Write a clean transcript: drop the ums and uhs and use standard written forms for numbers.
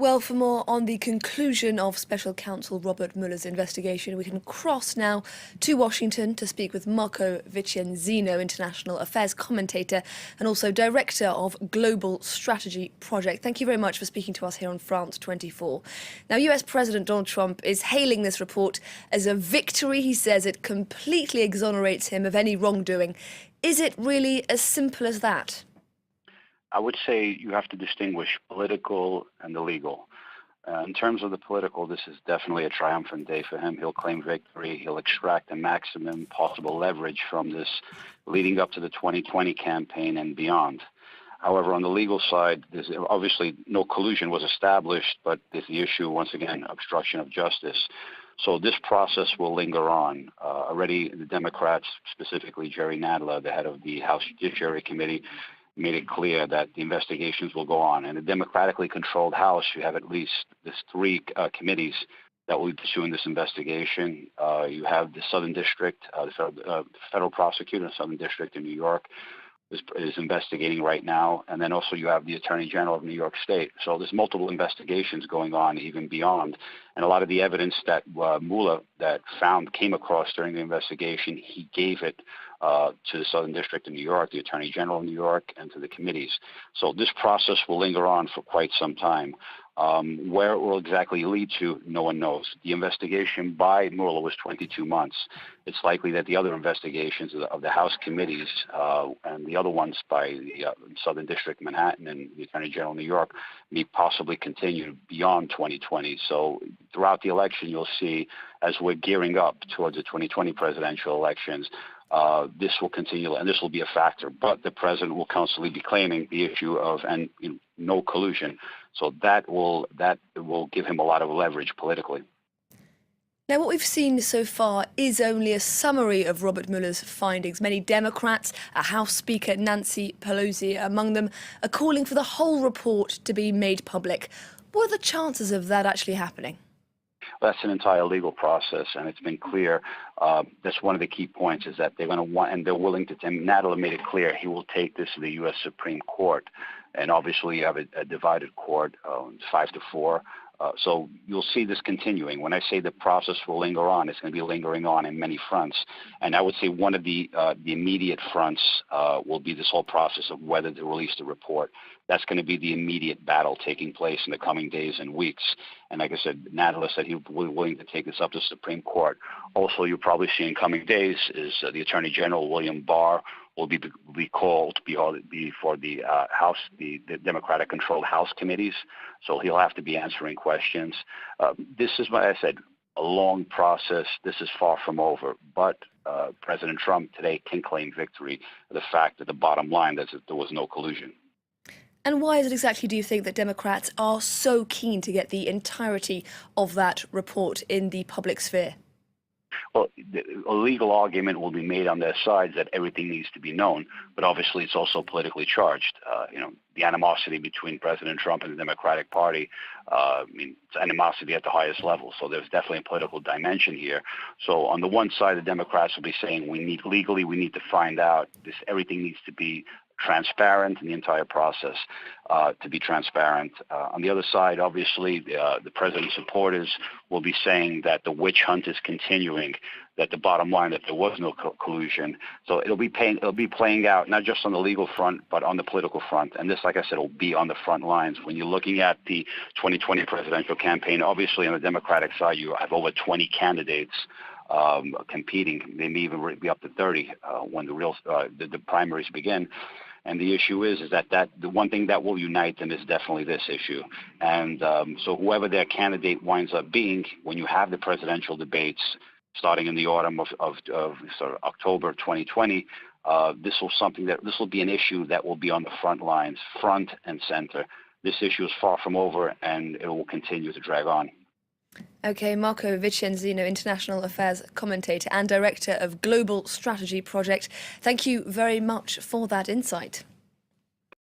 Well, for more on the conclusion of Special Counsel Robert Mueller's investigation, we can cross now to Washington to speak with Marco Vicenzino, international affairs commentator and also director of Global Strategy Project. Thank you very much for speaking to us here on France 24. Now, US President Donald Trump is hailing this report as a victory. He says it completely exonerates him of any wrongdoing. Is it really as simple as that? I would say you have to distinguish political and the legal. In terms of the political, this is definitely a triumphant day for him. He'll claim victory. He'll extract the maximum possible leverage from this leading up to the 2020 campaign and beyond. However, on the legal side, there's obviously no collusion was established, but there's the issue, once again, obstruction of justice. So this process will linger on. Already the Democrats, specifically Jerry Nadler, the head of the House Judiciary Committee, made it clear that the investigations will go on. In a democratically controlled House, you have at least three committees that will be pursuing this investigation. You have the Southern District, the federal prosecutor in the Southern District in New York is investigating right now. And then also you have the Attorney General of New York State. So there's multiple investigations going on even beyond. And a lot of the evidence that Mueller came across during the investigation, he gave it to the Southern District of New York, the Attorney General of New York, and to the committees. So this process will linger on for quite some time. Where it will exactly lead to, no one knows. The investigation by Mueller was 22 months. It's likely that the other investigations of the House committees and the other ones by the Southern District, Manhattan, and the Attorney General of New York may possibly continue beyond 2020. So throughout the election, you'll see, as we're gearing up towards the 2020 presidential elections, this will continue, and this will be a factor. But the president will constantly be claiming the issue of no collusion. So that will give him a lot of leverage politically. Now, what we've seen so far is only a summary of Robert Mueller's findings. Many Democrats, House Speaker Nancy Pelosi among them, are calling for the whole report to be made public. What are the chances of that actually happening? Well, that's an entire legal process, and it's been clear. That's one of the key points, is that they're going to want, and they're willing to. And Nadler made it clear he will take this to the U.S. Supreme Court, and obviously you have a divided court, 5-4. So you'll see this continuing. When I say the process will linger on, it's going to be lingering on in many fronts. And I would say one of the immediate fronts will be this whole process of whether to release the report. That's going to be the immediate battle taking place in the coming days and weeks. And like I said, Nadler said he was willing to take this up to the Supreme Court. Also, you'll probably see in coming days is the Attorney General, William Barr, will be called before the House, the Democratic-controlled House committees. So he'll have to be answering questions. This is what I said, a long process. This is far from over. But President Trump today can claim victory, the fact that the bottom line is that there was no collusion. And why is it exactly, do you think, that Democrats are so keen to get the entirety of that report in the public sphere? Well, a legal argument will be made on their sides that everything needs to be known, but obviously it's also politically charged. The animosity between President Trump and the Democratic Party, it's animosity at the highest level. So there's definitely a political dimension here. So on the one side, the Democrats will be saying we need to find out this. Everything needs to be transparent, and the entire process to be transparent. On the other side, obviously, the president's supporters will be saying that the witch hunt is continuing, that the bottom line, that there was no collusion. So it'll be playing out not just on the legal front, but on the political front. And this, like I said, will be on the front lines. When you're looking at the 2020 presidential campaign, obviously on the Democratic side, you have over 20 candidates competing. They may even be up to 30 when the primaries begin. And the issue is that the one thing that will unite them is definitely this issue. And so whoever their candidate winds up being, when you have the presidential debates starting in the autumn of sort of October 2020, this will be an issue that will be on the front lines, front and center. This issue is far from over, and it will continue to drag on. Okay, Marco Vicenzino, international affairs commentator and director of Global Strategy Project. Thank you very much for that insight.